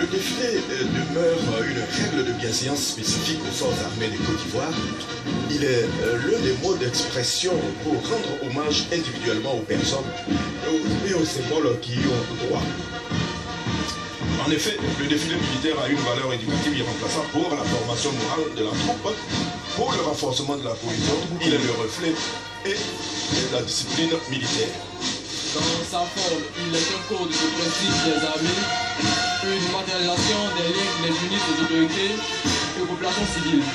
Le défilé demeure une règle de bienséance spécifique aux forces armées de Côte d'Ivoire. Il est l'un des modes d'expression pour rendre hommage individuellement aux personnes et aux symboles qui y ont droit. En effet, le défilé militaire a une valeur éducative irremplaçable pour la formation morale de la troupe, pour le renforcement de la cohésion. Il est le reflet et de la discipline militaire. Dans sa forme, il est un code de principe des armées, une matérialisation des liens qui les unissent aux autorités et aux populations civiles.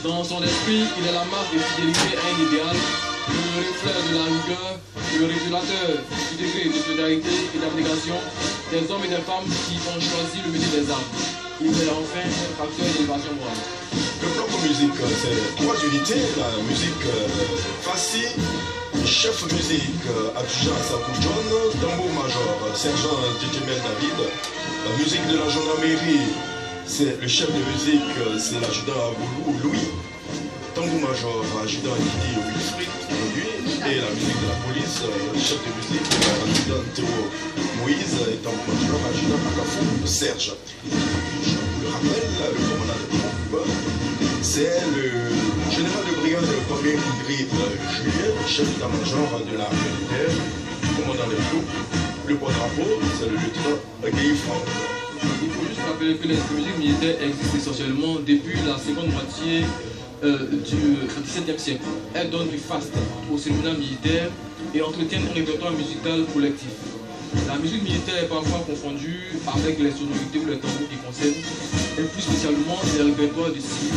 Dans son esprit, il est la marque de fidélité à un idéal, le reflet de la rigueur, le régulateur du degré de solidarité et d'abnégation des hommes et des femmes qui ont choisi le métier des armes. Il est enfin un facteur d'élévation morale. Le bloc musique, c'est trois unités, la musique Fassi, chef musique adjudant Sakou John, tambour major sergent Djemel David, la musique de la gendarmerie, c'est le chef de musique, c'est l'adjudant Aboulou Louis, tambour major adjudant Didi Wilfried aujourd'hui, et la musique de la police, chef de musique adjudant Théo Moïse et tambour major adjudant Akafou Serge. Je vous le rappelle, le commandant de troupe, c'est le général de brigade premier Ingrid Julien, chef d'état-major de l'armée de terre, commandant des troupes. Le porte-drapeau, c'est le lieutenant Guy Franck. Il faut juste rappeler que les musiques militaires existent essentiellement depuis la seconde moitié du XVIIe siècle. Elles donnent du faste au séminaire militaire et entretiennent un répertoire musical collectif. La musique militaire est parfois confondue avec les sonorités ou les tambours qui concernent, et plus spécialement les répertoires du civil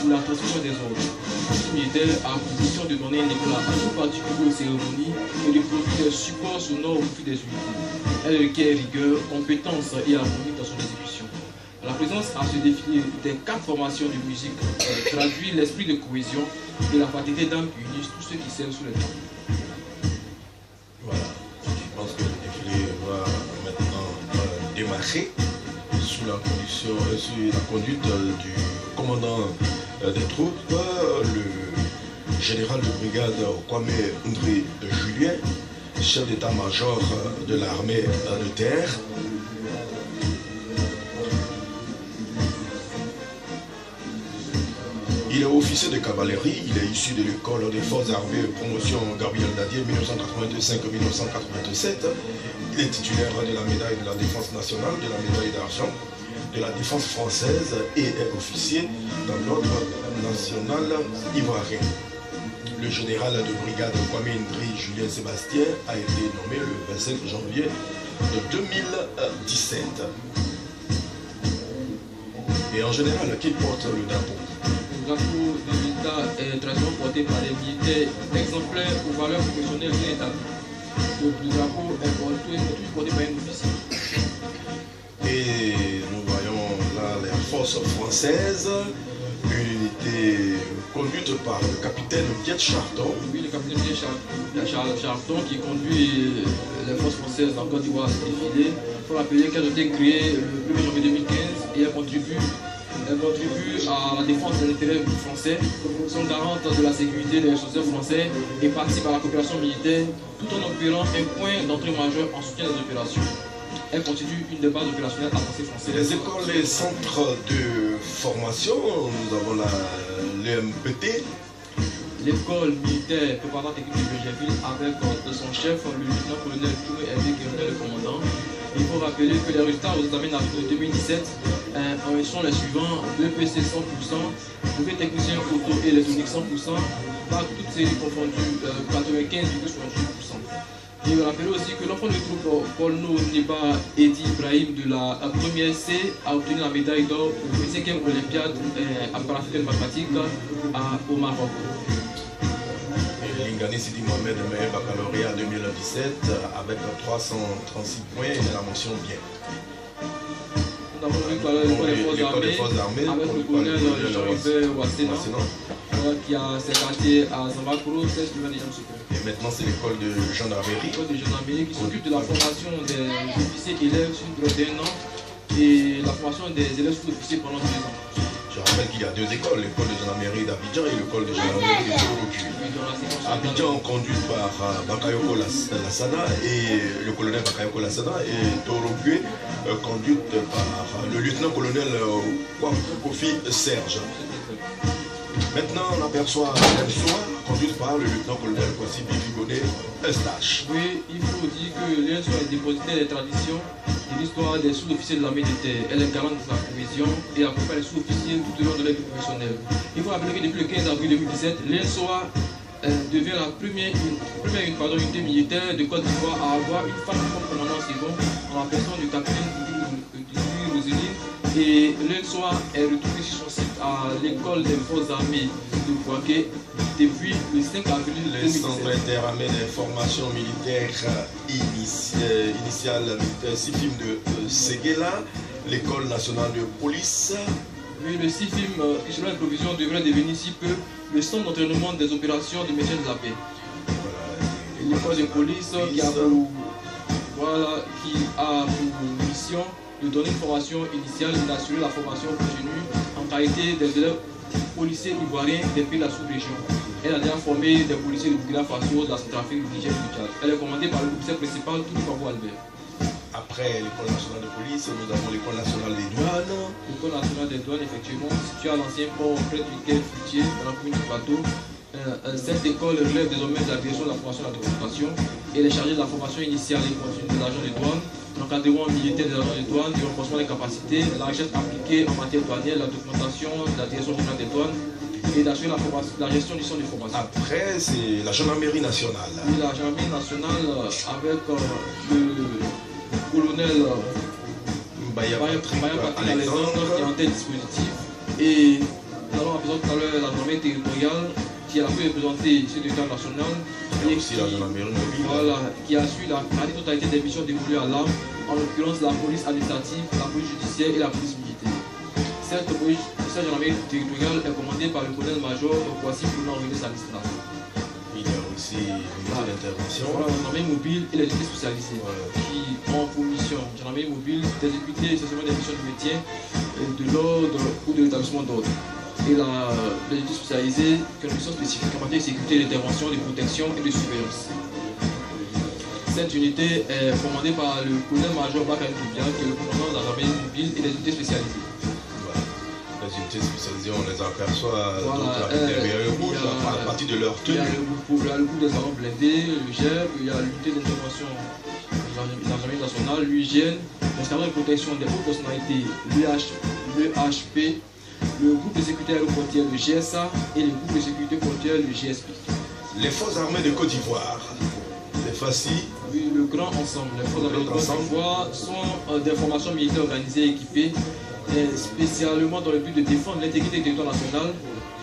ou la transmission des ordres. La musique militaire a pour mission de donner un éclat tout particulier aux cérémonies et de produire des supports sonores au profit des unités. Elle requiert rigueur, compétence et harmonie dans son exécution. La présence à ce défilé des 4 formations de musique traduit l'esprit de cohésion et la fraternité d'âme qui unissent tous ceux qui servent sous les temps. Voilà, je pense que le défilé va maintenant démarrer sous la conduite du commandant des troupes, le général de brigade Kwame Ndri Julien, chef d'état-major de l'armée de terre. Il est officier de cavalerie, il est issu de l'école des forces armées promotion Gabriel Dadier 1982-5-1987. Il est titulaire de la médaille de la défense nationale, de la médaille d'argent, de la défense française et est officier dans l'ordre national ivoirien. Le général de brigade Kwame Ndri Julien Sébastien a été nommé le 25 janvier de 2017. Et en général, qui porte le drapeau? Le drapeau de l'État est traditionnellement porté par des militaires exemplaires aux valeurs professionnelles bien établies. Le drapeau est toujours porté par un officier. Et nous voyons là les forces françaises, une unité conduite par le capitaine Piet Charton. Oui, le capitaine Piet Charton qui conduit les forces françaises dans le Côte d'Ivoire à ce défilé. Il faut rappeler qu'elle a été créée le 1er janvier 2015 et elle contribue à la défense des intérêts français, sont garantes de la sécurité des ressortissants français et participent à la coopération militaire tout en opérant un point d'entrée majeur en soutien des opérations. Elle constitue une des bases opérationnelles avancées françaises. Les écoles et centres de formation, nous avons l'EMPT. L'école militaire préparatoire technique de Bergerville avec son chef, le lieutenant-colonel Touré Hervé qui est le commandant. Il faut rappeler que les résultats aux examens de 2017 sont les suivants: BPC 100%, brevet technicien photo et électronique 100%, bac toutes séries confondues 95,78%. Il faut rappeler aussi que l'enfant de troupe Polno Neba Edi Ibrahim de la première C a obtenu la médaille d'or pour la 5e Olympiade à parafitène mathématique au Maroc. Lingani Sidi Mohamed, le meilleur baccalauréat 2017 avec 336 points et la mention bien. Nous avons l'école des forces armées avec le colonel Jean-Hubert Wassena qui a ses quartiers à Zambakoro, 16 km de. Et maintenant c'est l'école de gendarmerie. L'école de gendarmerie qui s'occupe de la formation des officiers élèves sur une période d'1 an et la formation des élèves sous-officiers pendant 2 ans. Je rappelle qu'il y a deux écoles, l'école de gendarmerie d'Abidjan et l'école de gendarmerie de Toroku. Abidjan conduite par Bakayoko Lassana et le colonel Bakayoko Lassana et Toroku conduite par le lieutenant-colonel Kofi Serge. Maintenant, on aperçoit l'ENSOA conduite par le lieutenant-colonel Kwasi Bibigoné Eustache. Oui, il faut dire que l'ENSOA est dépositaire des traditions et l'histoire des sous-officiers de l'armée de terre. Elle est garante de sa provision et accompagne les sous-officiers tout au long de leur vie professionnelle. Il faut rappeler que depuis le 15 avril 2017, l'ENSOA devient la première unité militaire de Côte d'Ivoire à avoir une femme comme commandant second en la personne du capitaine Roseline. Et l'ENSOA est retrouvée sur son site à l'école des forces armées de Bouaké depuis le 5 avril 2017. Le centre interaméricain des formations militaires initiales militaires CIFIM de Séguéla, l'école nationale de police. Oui, le CIFIM, selon la provision, devrait devenir si peu le centre d'entraînement des opérations de maintien de la paix. Voilà, l'école de police qui a pour mission de donner une formation initiale et d'assurer la formation continue en qualité des élèves policiers ivoiriens des pays de la sous-région. Elle a déjà formé des policiers de Burkina Faso, de la Centrafrique, du Niger et du Tchad. Elle est commandée par le commissaire principal Toudou Albert. Après l'école nationale de police, nous avons l'école nationale des douanes. L'école nationale des douanes, effectivement, située à l'ancien port près du quai Futier, dans la commune du Plateau. Cette école relève désormais de la direction de la formation et de la documentation et elle est chargée de la formation initiale et continue des agents de douane, l'encadrement militaire des agents de douane, du renforcement des capacités, la recherche appliquée en matière douanière, la documentation de la direction générale des douanes et d'assurer la gestion du centre de formation. Après, c'est la gendarmerie nationale. Oui, la gendarmerie nationale avec le colonel Baya Patrick Alexandre qui est en tête dispositif. Et nous allons apercevoir tout à l'heure la gendarmerie territoriale qui a pu représenter sur le territoire national et aussi la gendarmerie mobile. Voilà, qui assure la quasi-totalité des missions dévolues à l'arme, en l'occurrence la police administrative, la police judiciaire et la police militaire. Cette gendarmerie territoriale est commandée par le colonel-major Kwasi Henri Stanislas. Il y a aussi une unité d'intervention. Voilà, la gendarmerie mobile et les unités spécialisées qui ont pour mission, gendarmerie mobile, d'exécuter essentiellement des missions de maintien de l'ordre ou de l'établissement d'ordre. Et les unités spécialisées qui ont une mission spécifique en matière de sécurité, d'intervention, de protection et de surveillance. Cette unité est commandée par le colonel-major Bakayoko Lassana, qui est le commandant de la gendarmerie mobile et des unités spécialisées. Les unités spécialisées, on les aperçoit derrière le rouge, à partir de leur tenue. Il y a le groupe des armes blindés, le GEP, il y a l'unité d'intervention de la gendarmerie nationale, l'UIGN, l'installement de protection des hautes personnalités, l'EHP, le groupe de sécurité aéroportière, le GSA, et le groupe de sécurité portière, le GSP. Les forces armées de Côte d'Ivoire, les FACI. Oui, le grand ensemble. Les forces armées de Côte d'Ivoire sont des formations militaires organisées et équipées, spécialement dans le but de défendre l'intégrité du territoire national,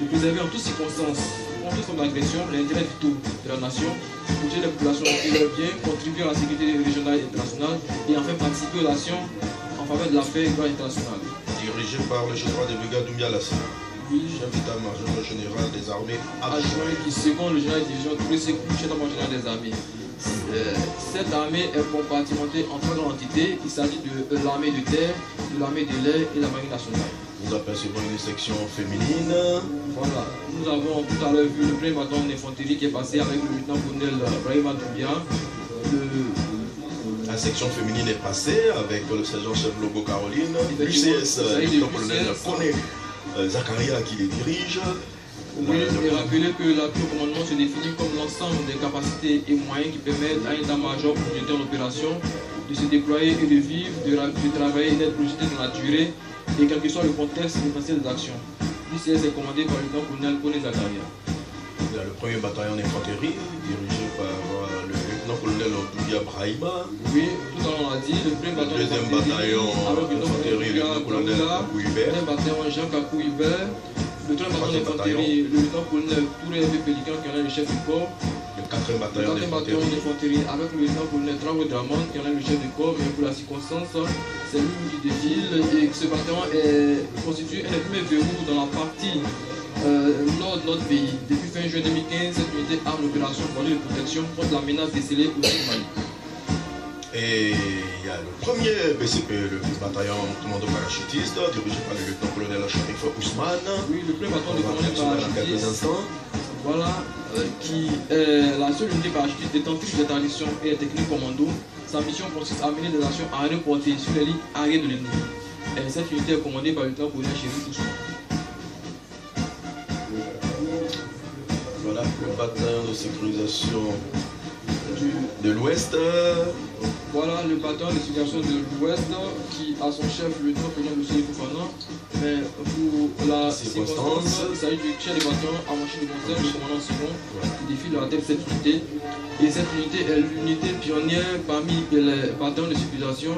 de préserver en toutes circonstances, en toute forme d'agression, l'intérêt vitaux de la nation, protéger les populations et leurs biens, contribuer à la sécurité régionale et internationale, et enfin participer aux actions en faveur de la paix et de la internationale. Dirigé par le général de brigade Doumbia Lassana, chef d'état-major général des armées adjoint qui seconde le général de division tous les secours, chef d'état-major général des armées. Cette armée est compartimentée en trois grandes entités. Il s'agit de l'armée de terre, de l'armée de l'air et de la marine nationale. Nous apercevons une section féminine. Voilà, nous avons tout à l'heure vu le premier bataillon d'infanterie qui est passé avec le lieutenant-colonel Brahima Doumbia. La section féminine est passée avec le sergent-chef Logo Caroline, l'UCS, le colonel Kone Zakaria qui les dirige. Oui, et rappeler que l'appui au commandement se définit comme l'ensemble des capacités et moyens qui permettent à un état-major pour une en opération de se déployer et de vivre, de travailler et d'être projeté dans la durée, et quel que soit le contexte potentiel des actions. L'UCS est commandé par le lieutenant-colonel Kone Zakaria. Il y a le premier bataillon d'infanterie dirigé par le lieutenant-colonel Doumbia Brahima. Oui, tout à l'heure on l'a dit, le premier bataillon d'infanterie avec le lieutenant-colonel Kakou Hubert. Le bataillon Jean Kakou Hubert. Le troisième bataillon d'infanterie, le lieutenant-colonel Touré Pélican qui en est le chef du corps. Le quatrième bataillon d'infanterie avec le lieutenant-colonel Traoré Draman qui en est le chef du corps, mais pour la circonstance, c'est lui qui défile et ce bataillon constitue un des premiers verrous dans la partie nord de notre pays. Depuis fin juin 2015, cette unité a une opération de protection contre la menace décelée au Mali. Et il y a le premier BCP, le bataillon commando parachutiste, dirigé par le lieutenant-colonel Sharif Ousmane. Oui, le premier bataillon de commando parachutiste. Voilà, qui est la seule unité parachutiste détentrice des traditions et des techniques commando. Sa mission consiste à mener des actions aériennes portées sur les lignes arrières de l'ennemi. Cette unité est commandée par le lieutenant-colonel Sharif Ousmane. Voilà, le bataillon de sécurisation de l'Ouest. Voilà le bataillon de sécurisation de l'Ouest qui a son chef, le lieutenant-colonel M. Fofana. Mais pour la circonstance, il s'agit du chef du bataillon à machine de concert, le commandant second, qui défile à la tête de cette unité. Et cette unité est l'unité pionnière parmi les bataillons de sécurisation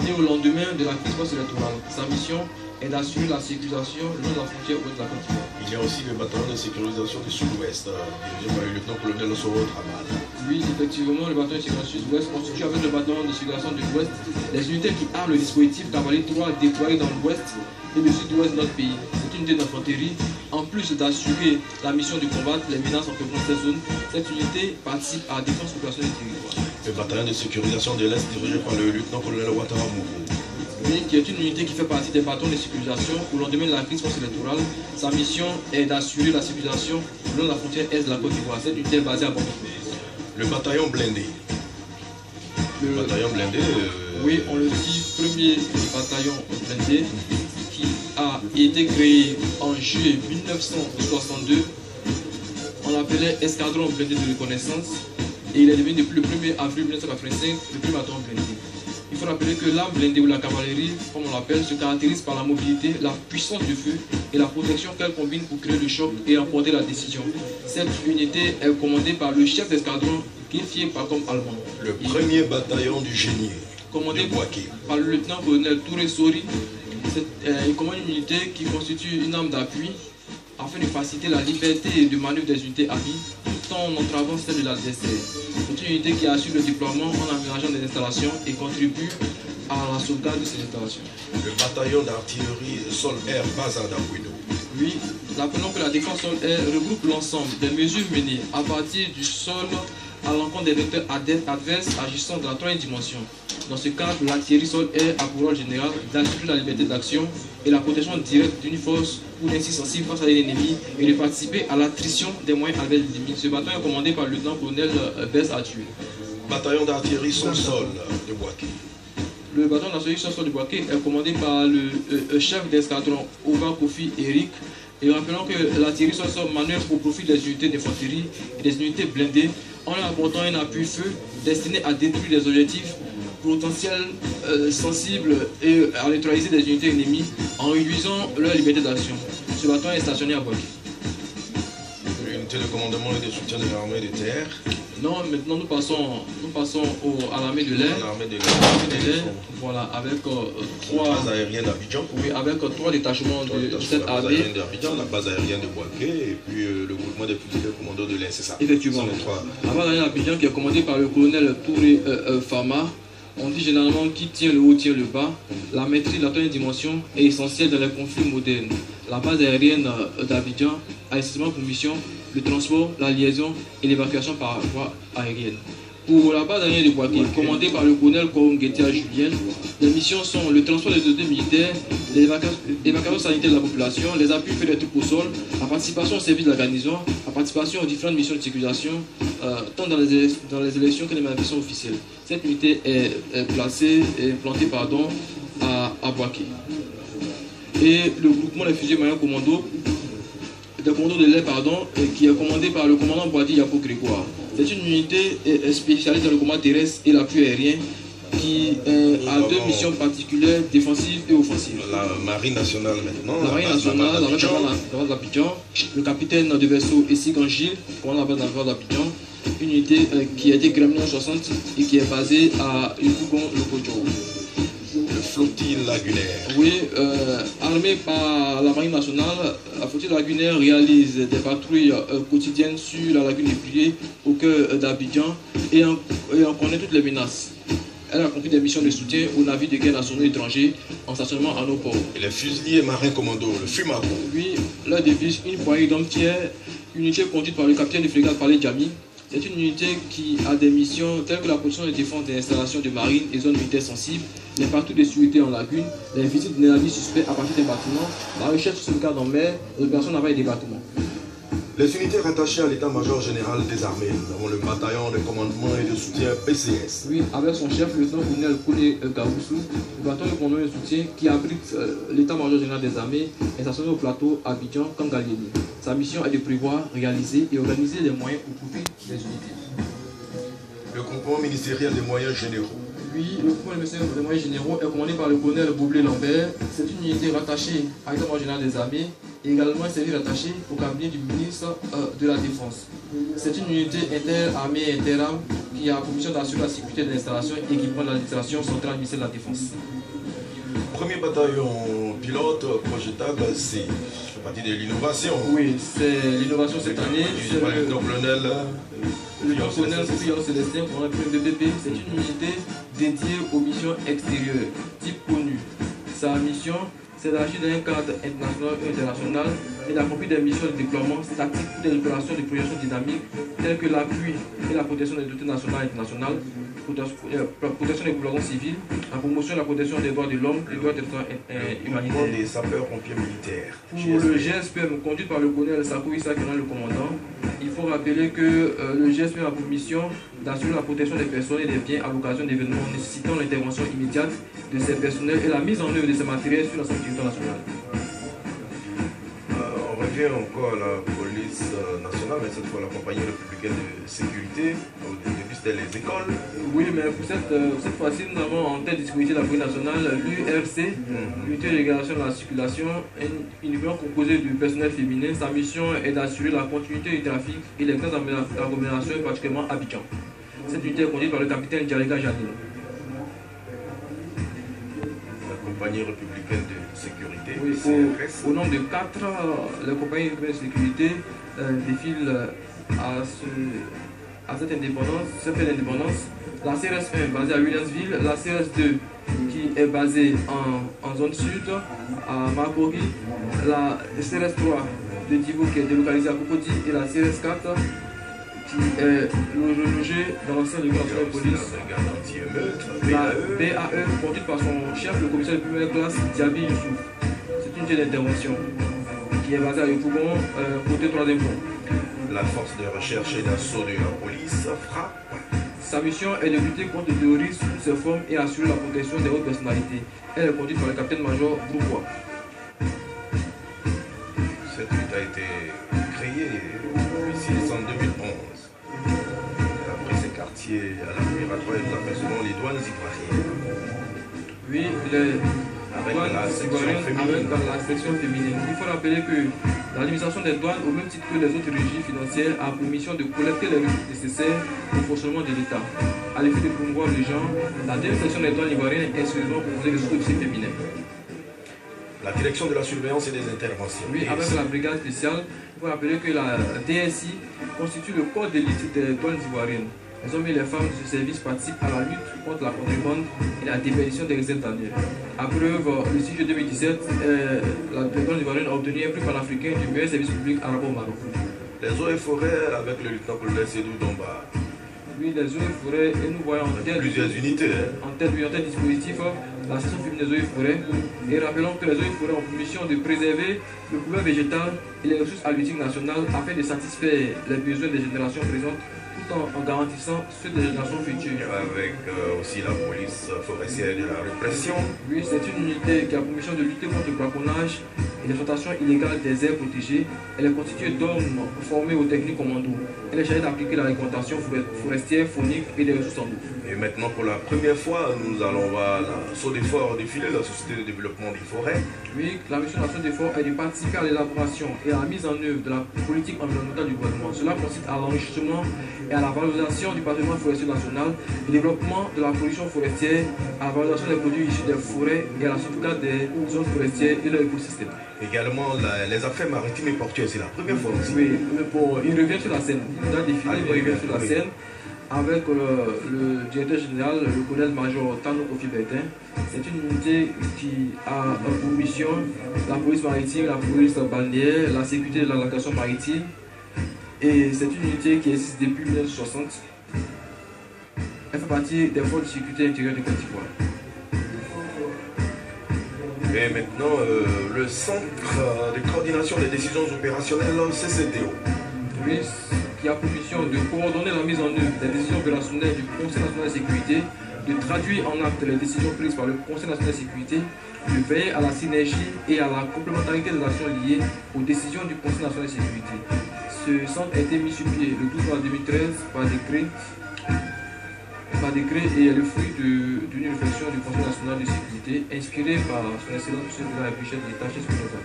née au lendemain de la crise post-électorale. Sa mission est d'assurer la sécurisation le long de la frontière ouest de la Côte d'Ivoire. Il y a aussi le bataillon de sécurisation du Sud-Ouest, dirigé par le lieutenant-colonel Soro Trabal. Oui, effectivement, le bataillon de sécurisation Sud-Ouest constitue avec le bataillon de sécurisation de l'Ouest des unités qui arment le dispositif cavalier 3 déployé dans l'Ouest et le Sud-Ouest de notre pays. C'est une unité d'infanterie. En plus d'assurer la mission de combattre les menaces en peulant ces zones, cette unité participe à la défense opérationnelle du territoire. Le bataillon de sécurisation de l'Est, dirigé par le lieutenant-colonel Ouattara Mourou. Qui est une unité qui fait partie des bataillons de sécurisation au lendemain de la crise post-électorale. Sa mission est d'assurer la sécurisation le long de la frontière est de la Côte d'Ivoire. Cette unité est basée à Bamako. Le bataillon blindé. Le bataillon blindé. Oui, on le dit, premier bataillon blindé qui a été créé en juillet 1962. On l'appelait escadron blindé de reconnaissance et il est devenu depuis le 1er avril 1985 le premier bataillon blindé. Il faut rappeler que l'arme blindée ou la cavalerie, comme on l'appelle, se caractérise par la mobilité, la puissance du feu et la protection qu'elle combine pour créer le choc et emporter la décision. Cette unité est commandée par le chef d'escadron, qui est fié par comme allemand. Le premier bataillon du génie, commandé par le lieutenant-colonel Touré Sori. Il commande une unité qui constitue une arme d'appui afin de faciliter la liberté de manœuvre des unités amies tout en entravant celle de l'adversaire. C'est une unité qui assure le déploiement en aménageant des installations et contribue à la sauvegarde de ces installations. Le bataillon d'artillerie sol-air Bazar d'Abuino. Oui, rappelons que la défense sol-air regroupe l'ensemble des mesures menées à partir du sol à l'encontre des vecteurs adverses agissant dans la troisième dimension. Dans ce cadre, l'artillerie sol-air a pour rôle général d'assurer la liberté d'action et la protection directe d'une force ou d'un site sensible face à l'ennemi et de participer à l'attrition des moyens adverses de l'ennemi. Ce bataillon est commandé par le lieutenant-colonel Bess Arthur. Bataillon d'artillerie sol-sol de Boaké. Le bataillon d'artillerie sol-sol de Boaké est commandé par le chef d'escadron Ova Kofi Eric. Et rappelons que l'artillerie sol-sol manœuvre au profit des unités d'infanterie et des unités blindées en leur apportant un appui feu destiné à détruire des objectifs potentiels sensibles et à neutraliser des unités ennemies en réduisant leur liberté d'action. Ce bataillon est stationné à Boaké. L'unité de commandement et de soutien de l'armée de terre. Non, maintenant nous passons à l'armée de l'air. Voilà, avec trois bases aériennes d'Abidjan. Oui, avec trois détachements de cette armée. La base aérienne de Boaké et puis le groupement des fusiliers commando de l'INSSA. Effectivement. La base aérienne d'Abidjan qui est commandée par le colonel Touré Fama. On dit généralement qui tient le haut tient le bas. La maîtrise de la troisième dimension est essentielle dans les conflits modernes. La base aérienne d'Abidjan a essentiellement pour mission le transport, la liaison et l'évacuation par voie aérienne. Pour la base aérienne de Boaké, commandée par le colonel Korongetia Julien, les missions sont le transport des unités militaires, l'évacuation sanitaire de la population, les appuis faits des troupes au sol, la participation au service de la garnison, la participation aux différentes missions de sécurisation, tant dans les élections que les manifestations officielles. Cette unité est placée et implantée à Boaké. Et le groupement des fusiliers moyens commando de l'air, qui est commandé par le commandant Boadi Yapo Grégoire. C'est une unité spécialisée dans le combat terrestre et l'appui aérien qui a deux missions particulières, défensives et offensives. La marine nationale maintenant. La marine nationale, la base d'Abidjan. Le capitaine de vaisseau Essigan Gilles, commandant la base d'Abidjan. Une unité qui a été créée en 1960 et qui est basée à Yopougon, le Kodjo. Le flottille lagunaire. Oui, armée par la marine nationale, la flottille lagunaire réalise des patrouilles quotidiennes sur la lagune Épillée au cœur d'Abidjan et en connaît toutes les menaces. Elle a accompli des missions de soutien aux navires de guerre nationaux étrangers en stationnement à nos ports. Et les fusiliers marins commando, le FUMACO. Oui, leur devise, une poignée d'hommes tiers, une unité conduite par le capitaine de frégate Palais Djami, C'est une unité qui a des missions telles que la protection et défense des installations de marine et zones militaires sensibles, les patrouilles de sécurité en lagune, les visites des navires suspects à partir des bâtiments, la recherche de sauvegarde en mer, les opérations navales et des bâtiments. Les unités rattachées à l'état-major général des armées, nous avons le bataillon de commandement et de soutien PCS. Oui, avec son chef, le lieutenant-colonel Koulé Gaboussou, le bataillon de commandement et de soutien qui abrite l'état-major général des armées est stationné au plateau Abidjan, Kangalieni. Sa mission est de prévoir, réaliser et organiser les moyens au profit des unités. Le groupement ministériel des moyens généraux. Oui, le groupement ministériel des moyens généraux est commandé par le colonel Boublé-Lambert. C'est une unité rattachée à l'état-major général des armées et également un service rattaché au cabinet du ministre de la Défense. C'est une unité inter-armée et inter-armes qui a pour mission d'assurer la sécurité de l'installation et équipement de l'administration centrale du ministère de la Défense. Premier bataillon pilote projetable, c'est partie de l'innovation. Oui, c'est l'innovation cette année. C'est le lieutenant-colonel Fillon Célestin, pour un PDP. C'est une unité dédiée aux missions extérieures, type ONU. Sa mission, c'est d'agir dans un cadre international et international et d'accomplir des missions de déploiement statique pour des opérations de projection dynamique telles que l'appui et la protection des autorités nationales et internationales, protection des populations civiles, la promotion et la protection des droits de l'homme, des droits humanitaires. Des sapeurs-pompiers militaires. Pour le GSPM, conduit par le colonel Sakou Issa, qui est le commandant, il faut rappeler que le GSPM a pour mission d'assurer la protection des personnes et des biens à l'occasion d'événements nécessitant l'intervention immédiate de ces personnels et la mise en œuvre de ces matériels sur l'ensemble du territoire national. On revient encore à la police nationale, mais cette fois la compagnie républicaine de sécurité. Au début c'était les écoles. Oui, mais pour cette fois-ci, nous avons en tête de sécurité de la police nationale l'URC, l'unité de régulation de la circulation, uniquement composée du personnel féminin. Sa mission est d'assurer la continuité du trafic et les grandes agglomérations, particulièrement Abidjan. Cette unité est conduite par le capitaine Djarega Janine. Compagnie républicaine de sécurité, oui, au nombre de 4, les compagnies républicaines de sécurité défilent à cette indépendance, cette fête d'indépendance. La CRS 1 basée à Williamsville, la CRS 2 qui est basée en zone sud, à Makori, la CRS 3 de Divo qui est délocalisée à Cocody et la CRS 4 qui est logée dans l'ancien de la police. La BAE, conduite par son chef, le commissaire de première classe, Diaby Youssouf. C'est une unité d'intervention qui est basée à Yopougon, côté 3e pont. La force de recherche et d'assaut de la police frappe. Sa mission est de lutter contre le terrorisme sous ses formes et assurer la protection des hautes personnalités. Elle est conduite par le capitaine-major Brouvois. Cette lutte a été créée ici en 2011. Après ces quartiers à la migratoire, nous apercevons les douanes ivoiriennes. Oui, avec la section féminine. Il faut rappeler que l'administration des douanes, au même titre que les autres régies financières, a pour mission de collecter les ressources nécessaires au fonctionnement de l'État. À l'effet de promouvoir les gens, la deuxième section des douanes ivoiriennes est exclusivement composée de sous-officiers féminins. La direction de la surveillance et des interventions. Oui, avec la brigade spéciale, il faut rappeler que la DSI constitue le corps d'élite des douanes ivoiriennes. Les hommes et les femmes de ce service participent à la lutte contre la contrebande et la déperdition des recettes annuelles. À preuve, le 6 juillet 2017, la douane ivoirienne a obtenu un prix panafricain du meilleur service public arabo-maroc. Les eaux et forêts avec le lieutenant-colonel Sédou Domba. Oui, les eaux et forêts, et nous voyons en tête plusieurs unités. En tête du dispositif, la section féminine des eaux et forêts. Et rappelons que les eaux et forêts ont pour mission de préserver le couvert végétal et les ressources halieutiques nationales afin de satisfaire les besoins des générations présentes en garantissant ceux des générations futures. Avec aussi la police forestière de la répression. Oui, c'est une unité qui a pour mission de lutter contre le braconnage et l'exploitation illégale des aires protégées. Elle est constituée d'hommes formés aux techniques commando. Elle est chargée d'appliquer la réglementation forestière, faunique et des ressources en eau. Et maintenant, pour la première fois, nous allons voir la saut d'effort défiler, la Société de développement des forêts. Oui, la mission de la saut d'effort est de participer à l'élaboration et à la mise en œuvre de la politique environnementale du gouvernement. Cela consiste à l'enrichissement et à la valorisation du patrimoine forestier national, le développement de la production forestière, à la valorisation des produits issus des forêts et à la sauvegarde des zones forestières et leur écosystème. Également les affaires maritimes et portuaires, c'est la première fois aussi. Oui, il revient sur la scène. Il a défilé, il revient sur la scène avec le directeur général, le colonel-major Tano Kofi Bertin. C'est une unité qui a pour mission la police maritime, la police balnéaire, la sécurité de la navigation maritime, Et c'est une unité qui existe depuis 1960. Elle fait partie des forces de sécurité intérieure de Côte d'Ivoire. Et maintenant, le Centre de coordination des décisions opérationnelles, CCDO. Oui, qui a pour mission de coordonner la mise en œuvre des décisions opérationnelles du Conseil national de sécurité, de traduire en acte les décisions prises par le Conseil national de sécurité, de veiller à la synergie et à la complémentarité des actions liées aux décisions du Conseil national de sécurité. Ce centre a été mis sur pied le 12 mars 2013 par décret et est le fruit d'une réflexion du Conseil national de sécurité inspiré par son excellence M. de la République de l'État chez Spinoza.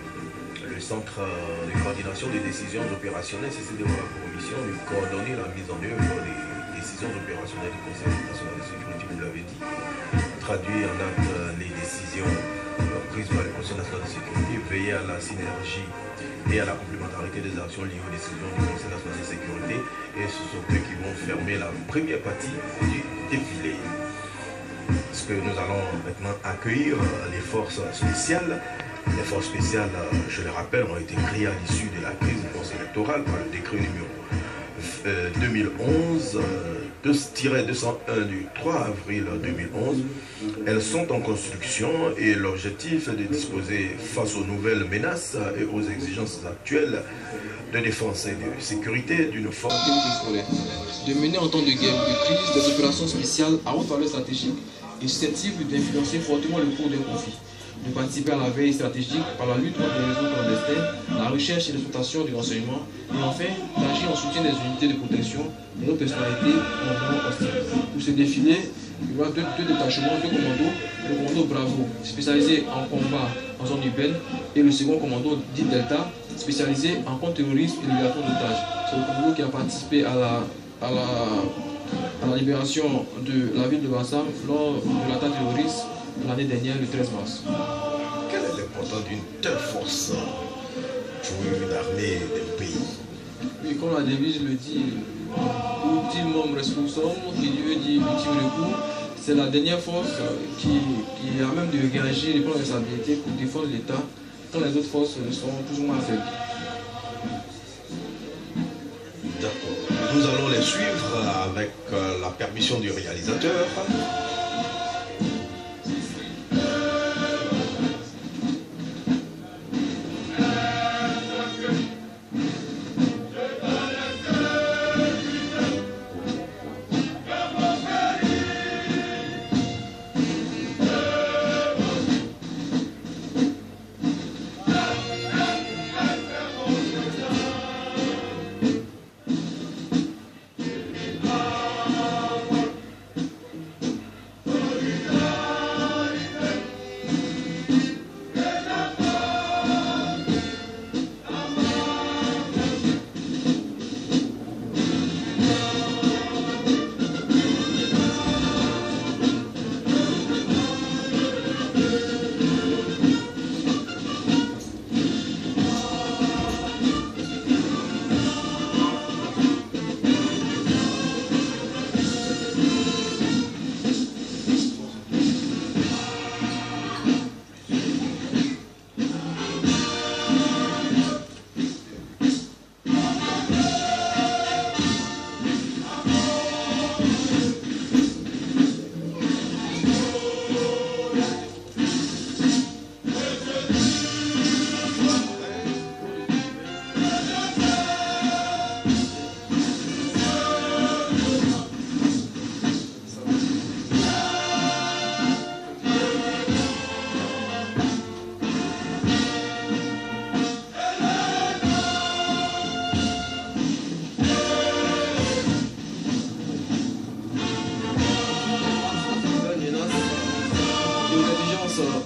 Le Centre de coordination des décisions opérationnelles, CCDO, a pour mission de coordonner la mise en œuvre des décisions opérationnelles du Conseil national de sécurité, vous l'avez dit, traduire en acte les décisions prises par le Conseil national de sécurité, veiller à la synergie et à la complémentarité des actions liées aux décisions du Conseil national de sécurité. Et ce sont eux qui vont fermer la première partie du défilé. Parce que nous allons maintenant accueillir les forces spéciales. Les forces spéciales, je le rappelle, ont été créées à l'issue de la crise post-électorale par le décret numéro 2011-201 du 3 avril 2011. Elles sont en construction et l'objectif est de disposer face aux nouvelles menaces et aux exigences actuelles de défense et de sécurité d'une force de mener en temps de guerre, de crise, des opérations spéciales à haute valeur stratégique et susceptibles d'influencer fortement le cours d'un conflit, de participer à la veille stratégique par la lutte contre les réseaux clandestins, la recherche et l'exploitation du renseignement, et enfin d'agir en soutien des unités de protection de nos personnalités en moment hostile. Pour ce défilé, il y aura deux détachements, deux commandos, le commando Bravo, spécialisé en combat en zone urbaine, et le second commando dit Delta, spécialisé en contre-terrorisme et libération d'otages. C'est le commando qui a participé à la libération de la ville de Bassam lors de l'attaque terroriste l'année dernière, le 13 mars. Quel est l'importance d'une telle force pour une armée d'un pays? Oui, comme la devise le dit, ultimum responsum, qui veut dire ultime recours, c'est la dernière force qui a même de réagir et prendre responsabilité pour défendre l'État quand les autres forces sont plus ou moins faibles. D'accord. Nous allons les suivre avec la permission du réalisateur.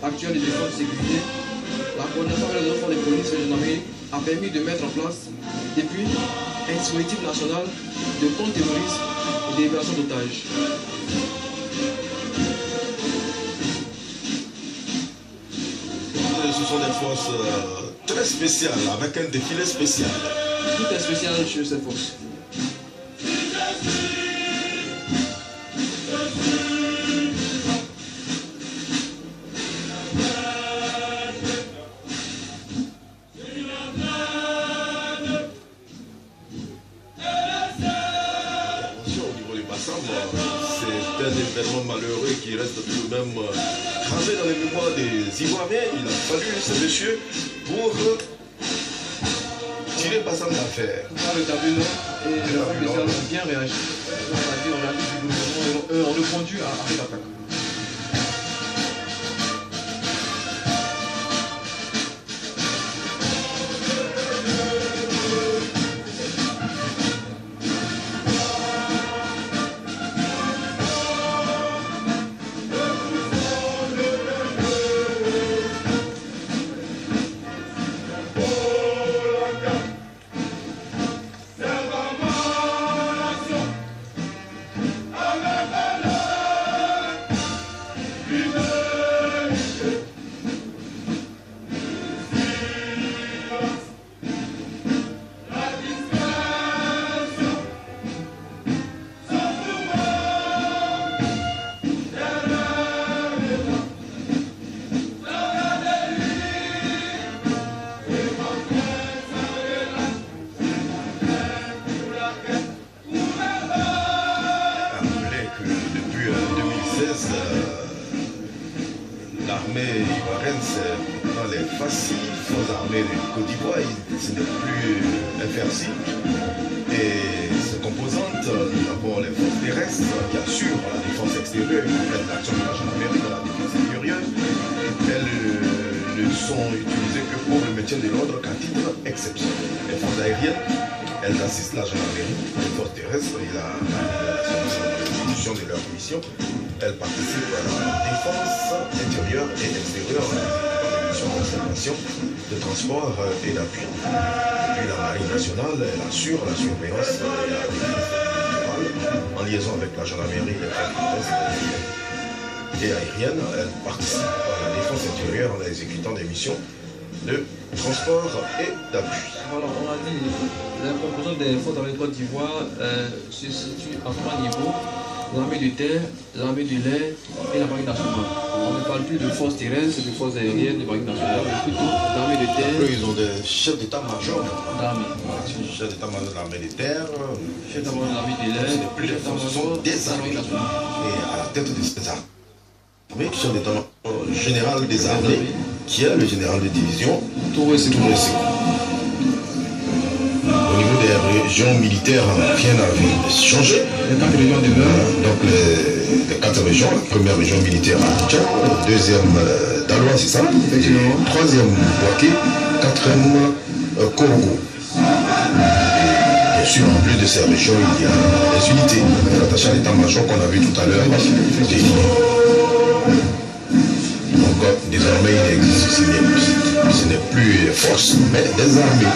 Actuelle des efforts de sécurité, la coordination avec les autres forces de police et de gendarmerie a permis de mettre en place, depuis, un dispositif national de contre-terrorisme et de libération d'otages. Ce sont des forces très spéciales, avec un défilé spécial. Tout est spécial chez ces forces. événement malheureux qui reste tout de même gravé dans les mémoires des Ivoiriens. Il a fallu ce monsieur pour tirer Bassam d'affaire. Le tribunal et les officiels ont bien réagi. On a dit on réagit du gouvernement et on le conduit à arrêter l'attaque. L'armée ivoirienne, c'est dans les faciles, forces armées de Côte d'Ivoire, ce n'est plus inversé. Et ces composantes, nous avons les forces terrestres qui assurent la défense extérieure, y compris l'action de la gendarmerie dans la défense intérieure. Elles ne sont utilisées que pour le maintien de l'ordre qu'à titre exceptionnel. Les forces aériennes, elles assistent la gendarmerie, les forces terrestres et la l'exécution de leur mission. Elles participent à la défense intérieure et extérieure, des missions d'observation, de transport et d'appui. Puis la marine nationale, elle assure la surveillance et la défense territoriale en liaison avec la gendarmerie, les forces terrestres et aériennes. Elle participe à la défense intérieure en exécutant des missions de transport et d'appui. Voilà, on a dit la composition des forces armées de Côte d'Ivoire se situe à 3 niveaux. L'armée de terre, l'armée de l'air et la marine nationale. On ne parle plus de forces terrestres, de forces aériennes, de marine nationale, mais plutôt d'armée de terre. Eux, ils ont des chefs d'état-major d'armée. Chefs d'état-major de l'armée de terre, chefs d'état-major de l'armée de l'air, plus les forces sont des armées. Et à la tête de ces armées, chef d'état-major général des armées, qui est le général de division Touré Sékou. Au niveau des régions militaires, rien n'a changé. Les 4 régions demeurent. Donc les 4 régions, la première région militaire à Tchad, deuxième Daloa, c'est ça? Effectivement. Troisième Bouaké, quatrième Congo. Bien sûr, en plus de ces régions, il y a des unités attachées à l'état-major qu'on a vu tout à l'heure. Donc désormais, il existe, ce n'est plus les forces, mais des armées.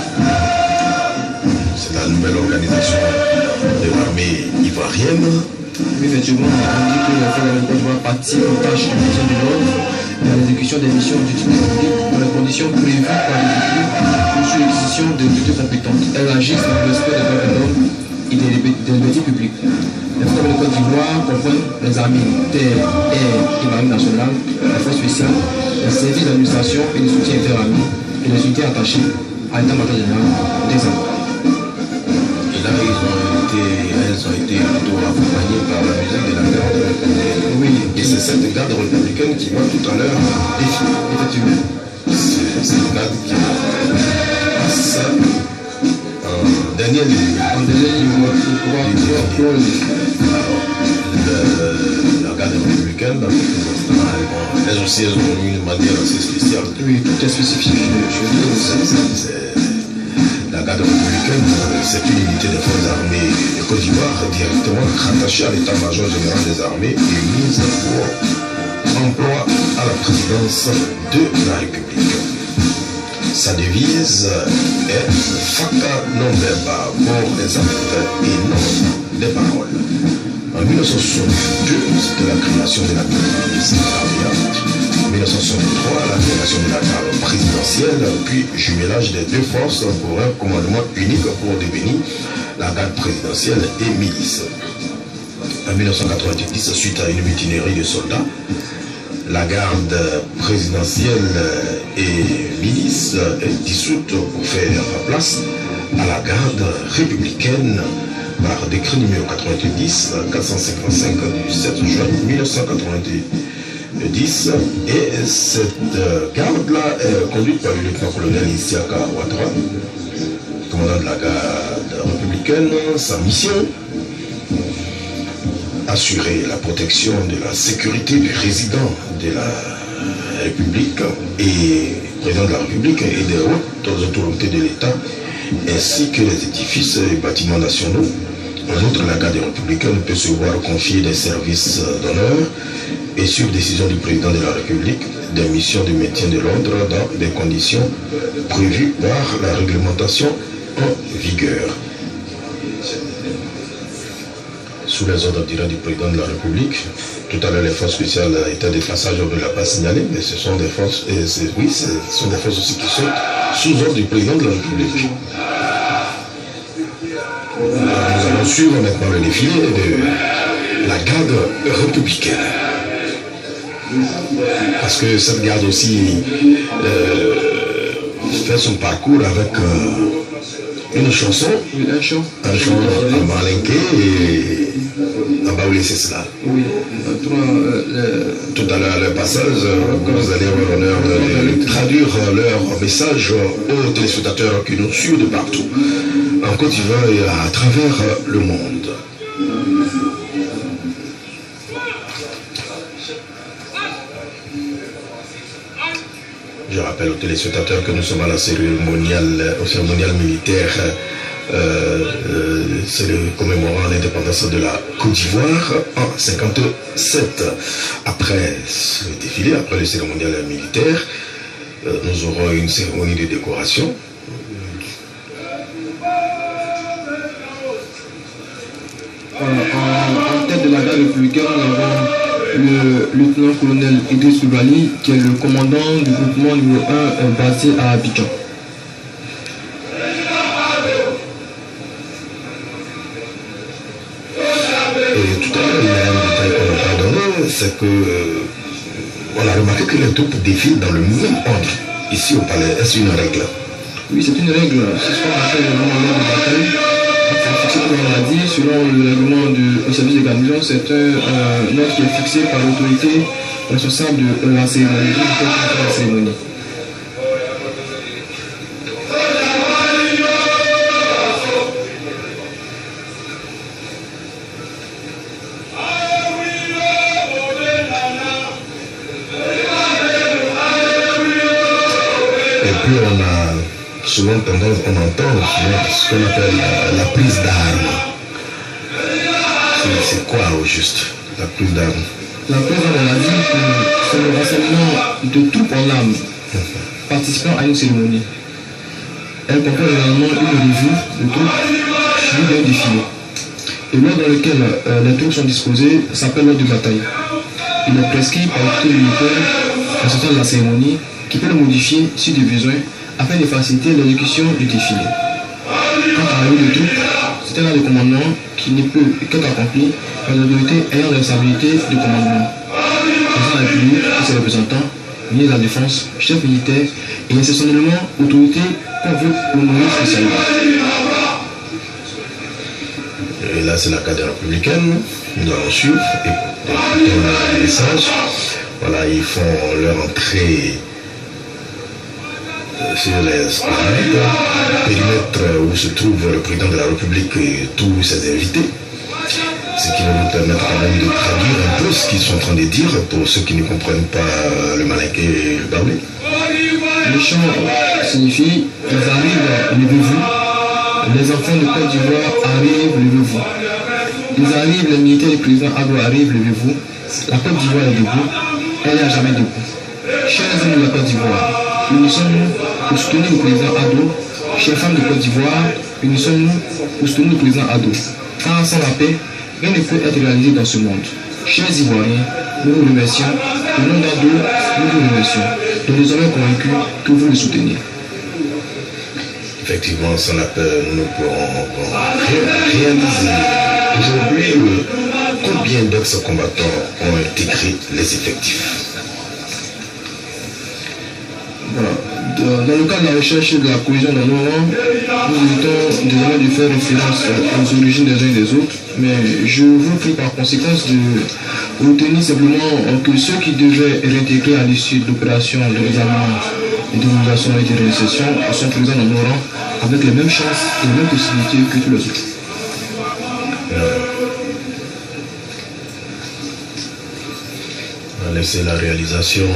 C'est la nouvelle organisation de l'armée ivoirienne. Oui, effectivement, on dit que la Fédération de Côte d'Ivoire participe aux tâches de maintien de l'ordre et à l'exécution des missions d'utilité publique dans les conditions prévues par les décrets ou sous l'exécution des autorités compétentes. Elles agissent dans le respect des droits de l'homme et des libertés publiques. Les forces armées de Côte d'Ivoire comprennent les armées terre, air et marine nationale, les forces spéciales, les services d'administration et de soutien interarmées et les unités attachées à l'état-major général des armées. Et là, elles ont été plutôt accompagnées par la musique de la garde républicaine. Oui. Et c'est cette garde républicaine qui va tout à l'heure défiler. Effectivement. C'est une garde qui passe en dernier lieu. En dernier lieu, la garde républicaine, dans quelques instants, elles aussi, elles ont une manière assez spéciale. Oui, tout est spécifique. La garde républicaine, c'est une unité des forces armées de Côte d'Ivoire directement rattachée à l'état-major général des armées et mise pour emploi à la présidence de la République. Sa devise est Faka non verba pour les actes et non des paroles. En 1962, c'était la création de la en 1963, la création de la garde présidentielle, puis jumelage des deux forces pour un commandement unique pour devenir la garde présidentielle et milice. En 1990, suite à une mutinerie de soldats, la garde présidentielle et milice est dissoute pour faire place à la garde républicaine par décret numéro 90 455 du 7 juin 1990. Et cette garde-là est conduite par le lieutenant-colonel Isiaka Ouattara, commandant de la garde républicaine. Sa mission, assurer la protection de la sécurité du résident de la République et président de la République et des hautes autorités de l'État, ainsi que les édifices et bâtiments nationaux. En outre, la garde républicaine peut se voir confier des services d'honneur et sur décision du président de la République, des missions de maintien de l'ordre dans des conditions prévues par la réglementation en vigueur. Sous les ordres directs du président de la République, tout à l'heure les forces spéciales étaient des passages, on ne l'a pas signalé, mais ce sont des forces, ce sont des forces aussi qui sont sous ordre du président de la République. Nous allons suivre maintenant le défilé de la garde républicaine. Parce que cette garde aussi fait son parcours avec une chanson, un chant en malinké et en baoulé, c'est cela. Oui, tout à l'heure, le passage, vous allez avoir l'honneur de traduire leur message aux téléspectateurs qui nous suivent de partout, en Côte d'Ivoire et à travers le monde. Je rappelle aux téléspectateurs que nous sommes à la cérémoniale militaire commémorant l'indépendance de la Côte d'Ivoire en 1957. Après le défilé, après le cérémonial militaire, nous aurons une cérémonie de décoration. En tête de la garde républicaine, nous avons le lieutenant-colonel Idriss Koulibaly, qui est le commandant du groupement numéro 1 basé à Abidjan. Et tout à l'heure, il y a un détail qu'on n'a pas donné, c'est que on a remarqué que les troupes défilent dans le même ordre ici au palais. Est-ce une règle? Oui, c'est une règle. C'est ce qu'on appelle le moment de bataille. C'est fixé, comme on l'a dit, selon le règlement du service de garnison, c'est un ordre qui est fixé par l'autorité responsable de la cérémonie, de la cérémonie. Et puis on a souvent tendance, on entend ce qu'on appelle la prise d'armes. C'est quoi au juste, la prise d'armes? La prise d'armes, on a dit que c'est le rassemblement de troupes en armes participant à une cérémonie. Elle comprend généralement une revue de troupes suivie d'un défilé. Et l'ordre dans lequel les troupes sont disposées s'appelle l'ordre de bataille. Il est prescrit par l'autorité militaire en sortant de la cérémonie qui peut le modifier si de besoin afin de faciliter l'exécution du défilé. Quant à la revue de troupes, c'est un ordre de commandement qui ne peut qu'être accompli par les autorités ayant la responsabilité de commandement. Président de la République et ses représentants, ministre de la Défense, chef militaire et exceptionnellement autorité qu'on veut honorer spécialement. Et là, c'est la cadre républicaine. Nous allons suivre et écouter le message. Voilà, ils font leur entrée sur les périmètres où se trouve le président de la République et tous ses invités. Ce qui va nous permettre quand même de traduire un peu ce qu'ils sont en train de dire pour ceux qui ne comprennent pas le malinké et le baoulé. Le chant signifie ils arrivent, levez-vous. Les enfants de Côte d'Ivoire arrivent, levez-vous. Ils arrivent, les militaires et le président Ado arrivent, levez-vous. La Côte d'Ivoire est debout, elle n'est jamais debout. Chers amis de la Côte d'Ivoire, unissons-nous pour soutenir le président Ado. Chers femmes de Côte d'Ivoire, unissons-nous pour soutenir le président Ado. Car sans la paix, rien ne peut être réalisé dans ce monde. Chers Ivoiriens, nous vous remercions. Au nom d'Ado, nous vous remercions. Nous nous sommes convaincus que vous le soutenez. Effectivement, sans la paix, nous ne pourrons réaliser. Aujourd'hui, combien d'ex-combattants ont intégré les effectifs? Voilà. Dans le cadre de la recherche et de la cohésion dans nos rangs, nous évitons désormais de faire référence aux origines des uns et des autres, mais je vous prie par conséquence de retenir simplement que ceux qui devaient réintégrer à l'issue de l'opération de réarmement et de mobilisation et de réinsertion sont présents dans nos rangs avec les mêmes chances et les mêmes possibilités que tous les autres. On va laisser la réalisation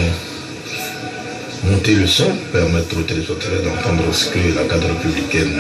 monter le son, permettre aux téléspectateurs d'entendre ce que la cadre républicaine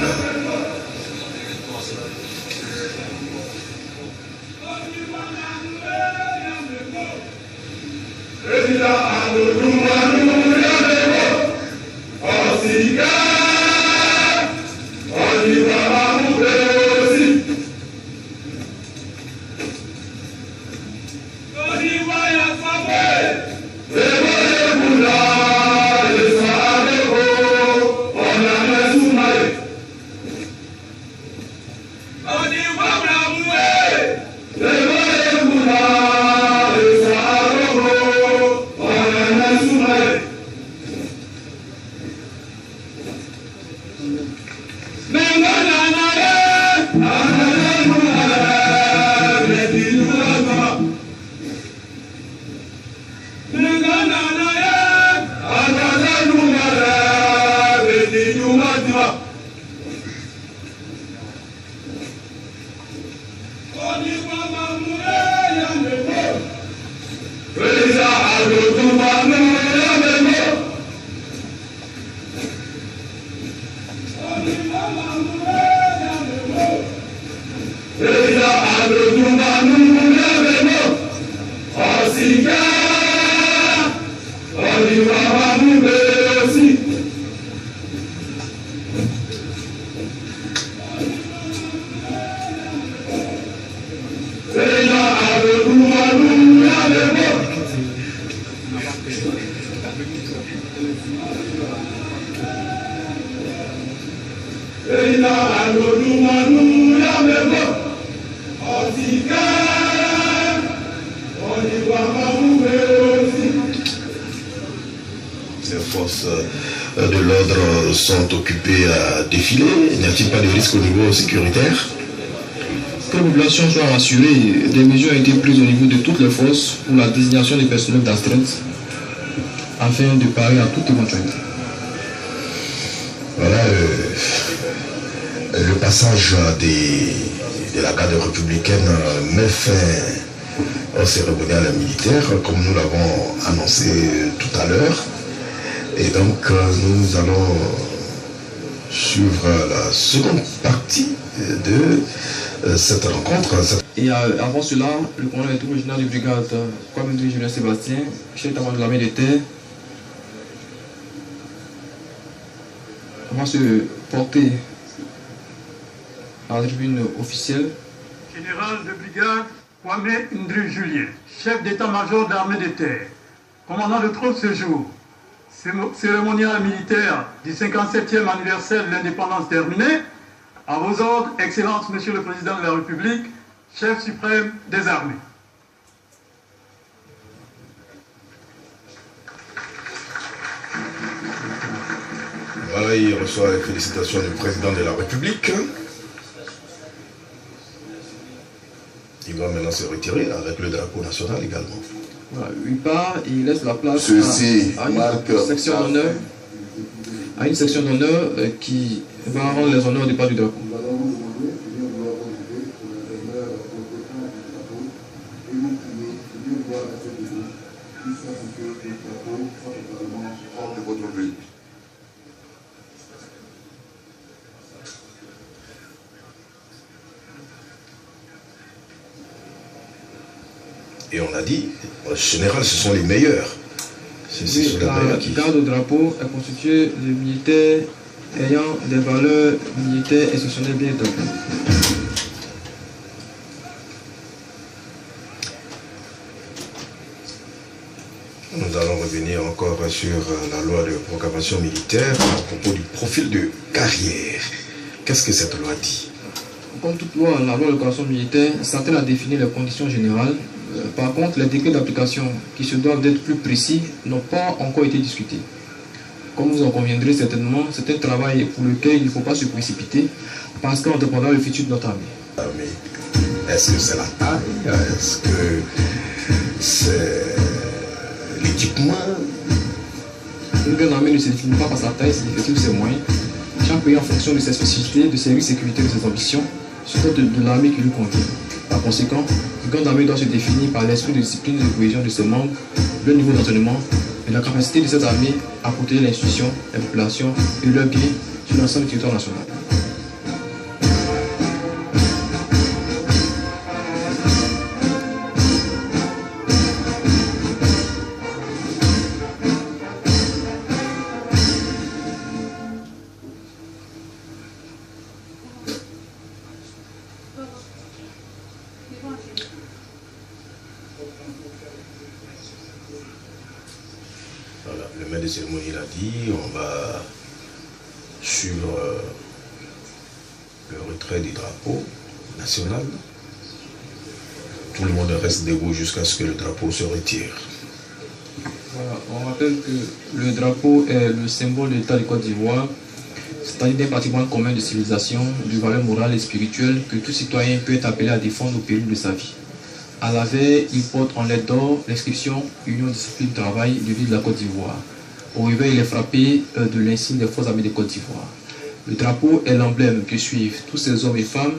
de l'ordre sont occupés à défiler. N'y a-t-il pas de risque au niveau sécuritaire? Que la population soit rassurée, des mesures ont été prises au niveau de toutes les forces pour la désignation des personnels d'astreinte afin de parer à toute éventualité. Voilà le passage de la garde républicaine met fin au cérémonial militaire, comme nous l'avons annoncé tout à l'heure. Et donc nous allons suivre la seconde partie de cette rencontre. Et avant cela, le colonel régional de brigade, Kwame Julien Sébastien, chef d'état-major de l'armée de terre, va se porter à la tribune officielle. Général de brigade Kwame Ndri Julien, chef d'état-major de l'armée de terre, commandant de troupes ce jour. Cérémonial militaire du 57e anniversaire de l'indépendance terminé. À vos ordres, Excellence, Monsieur le Président de la République, chef suprême des armées. Voilà, il reçoit les félicitations du Président de la République. Il va maintenant se retirer avec le drapeau national également. Voilà, il part, il laisse la place à une section d'honneur qui va rendre les honneurs au départ du drapeau. Et on a dit, en général, ce sont les meilleurs. La garde au drapeau est constituée de militaires ayant des valeurs militaires exceptionnelles bien établies. Nous allons revenir encore sur la loi de programmation militaire à propos du profil de carrière. Qu'est-ce que cette loi dit? Comme toute loi, la loi de programmation militaire s'attelle à définir les conditions générales. Par contre, les décrets d'application qui se doivent d'être plus précis n'ont pas encore été discutés. Comme vous en conviendrez certainement, c'est un travail pour lequel il ne faut pas se précipiter, parce qu'en dépendant le futur de notre armée. Est-ce que c'est la taille? Est-ce que c'est l'équipement? Une grande armée ne se définit pas par sa taille, ses effectifs ou ses moyens. Chaque pays en fonction de ses spécificités, de ses risques, sécurité, de ses ambitions, se dote de l'armée qui lui convient. Par conséquent, une grande armée doit se définir par l'esprit de discipline et de cohésion de ses membres, le niveau d'entraînement et la capacité de cette armée à protéger l'institution, la population et leurs biens sur l'ensemble du territoire national. Voilà, le maître de cérémonie l'a dit, on va suivre le retrait du drapeau national. Tout le monde reste debout jusqu'à ce que le drapeau se retire. Voilà, on rappelle que le drapeau est le symbole de l'État de Côte d'Ivoire, c'est-à-dire d'un patrimoine commun de civilisation, de valeurs morales et spirituelles que tout citoyen peut être appelé à défendre au péril de sa vie. À l'avers, il porte en lettres d'or l'inscription Union Discipline Travail de l'île de la Côte d'Ivoire. Au réveil, il est frappé de l'insigne des forces armées de Côte d'Ivoire. Le drapeau est l'emblème que suivent tous ces hommes et femmes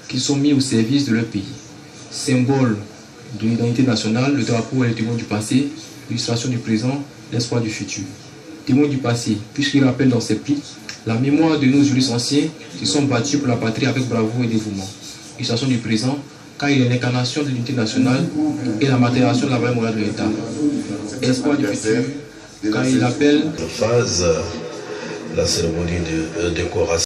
qui sont mis au service de leur pays. Symbole de l'identité nationale, le drapeau est le témoin du passé, l'illustration du présent, l'espoir du futur. Témoin du passé, puisqu'il rappelle dans ses plis la mémoire de nos jurystes anciens qui sont battus pour la patrie avec bravoure et dévouement. Illustration du présent, car il est l'incarnation de l'unité nationale et la matérialisation de la valeur morale de l'État. Espoir du futur, car il appelle phase, la cérémonie de décoration.